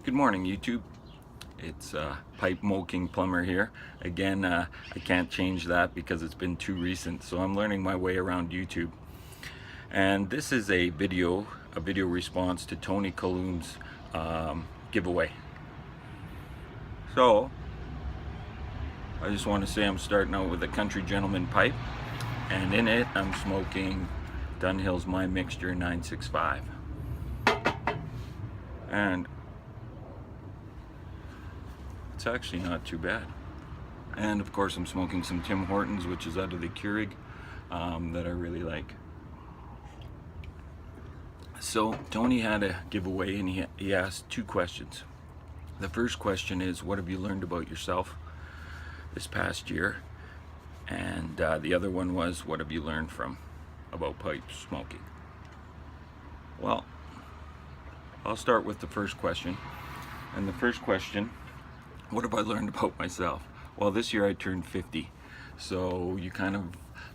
Good morning, YouTube. It's Pipe Smoking Plumber here. Again, I can't change that because it's been too recent, so I'm learning my way around YouTube. And this is a video response to Tony Coulombe's giveaway. So, I just want to say I'm starting out with a Country Gentleman pipe, and in it I'm smoking Dunhill's My Mixture 965. And it's actually not too bad. And of course I'm smoking some Tim Hortons, which is out of the Keurig, that I really like. So Tony had a giveaway and he asked two questions. The first question is, what have you learned about yourself this past year? And the other one was, what have you learned about pipe smoking? Well, I'll start with the first question. And the first question, what have I learned about myself? Well, this year I turned 50. So you kind of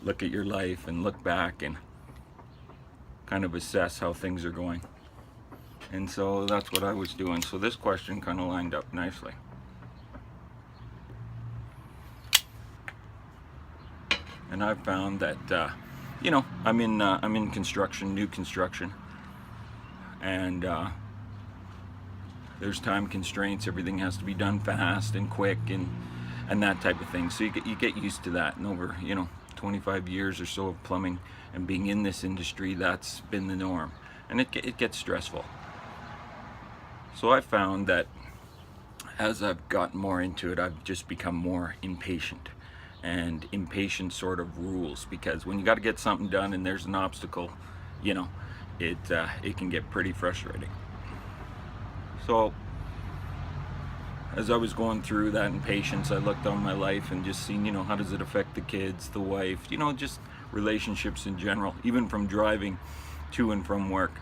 look at your life and look back and kind of assess how things are going. And so that's what I was doing. So this question kind of lined up nicely. And I've found that, I'm in construction, new construction. And there's time constraints. Everything has to be done fast and quick and that type of thing. So you get used to that. And over 25 years or so of plumbing and being in this industry, that's been the norm. And it gets stressful. So I found that as I've gotten more into it, I've just become more impatient. And impatience sort of rules, because when you got to get something done and there's an obstacle, it can get pretty frustrating. So as I was going through that impatience, I looked on my life and just seen, how does it affect the kids, the wife, just relationships in general, even from driving to and from work.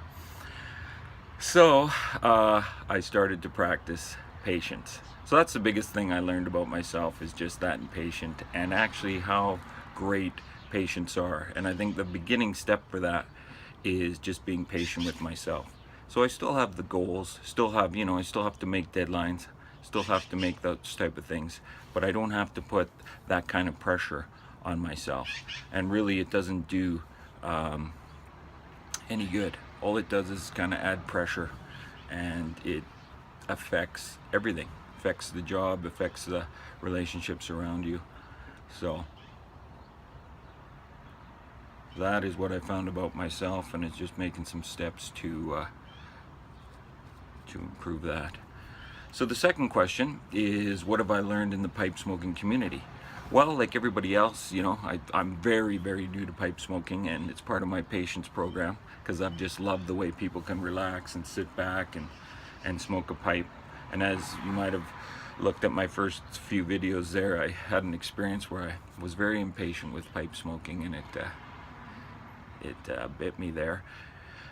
So I started to practice patience. So that's the biggest thing I learned about myself, is just that impatient, and actually how great patients are. And I think the beginning step for that is just being patient with myself. So I still have the goals, I still have to make deadlines, still have to make those type of things, but I don't have to put that kind of pressure on myself. And really it doesn't do any good. All it does is kind of add pressure, and it affects everything. Affects the job, affects the relationships around you. So that is what I found about myself, and it's just making some steps to improve that. So the second question is, what have I learned in the pipe smoking community? Well, like everybody else, I'm very, very new to pipe smoking, and it's part of my patience program, because I've just loved the way people can relax and sit back and smoke a pipe. And as you might have looked at my first few videos there, I had an experience where I was very impatient with pipe smoking, and it bit me there.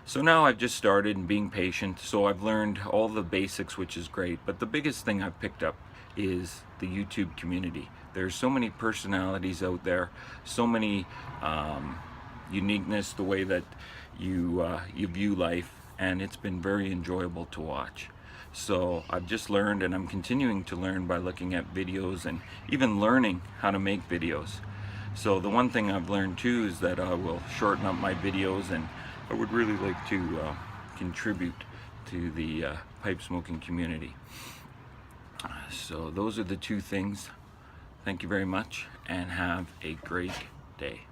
So now I've just started and being patient, so I've learned all the basics, which is great. But the biggest thing I've picked up is the YouTube community. There's so many personalities out there, so many uniqueness, the way that you view life, and it's been very enjoyable to watch. So I've just learned, and I'm continuing to learn by looking at videos and even learning how to make videos. So the one thing I've learned too is that I will shorten up my videos, and I would really like to contribute to the pipe smoking community. So those are the two things. Thank you very much, and have a great day.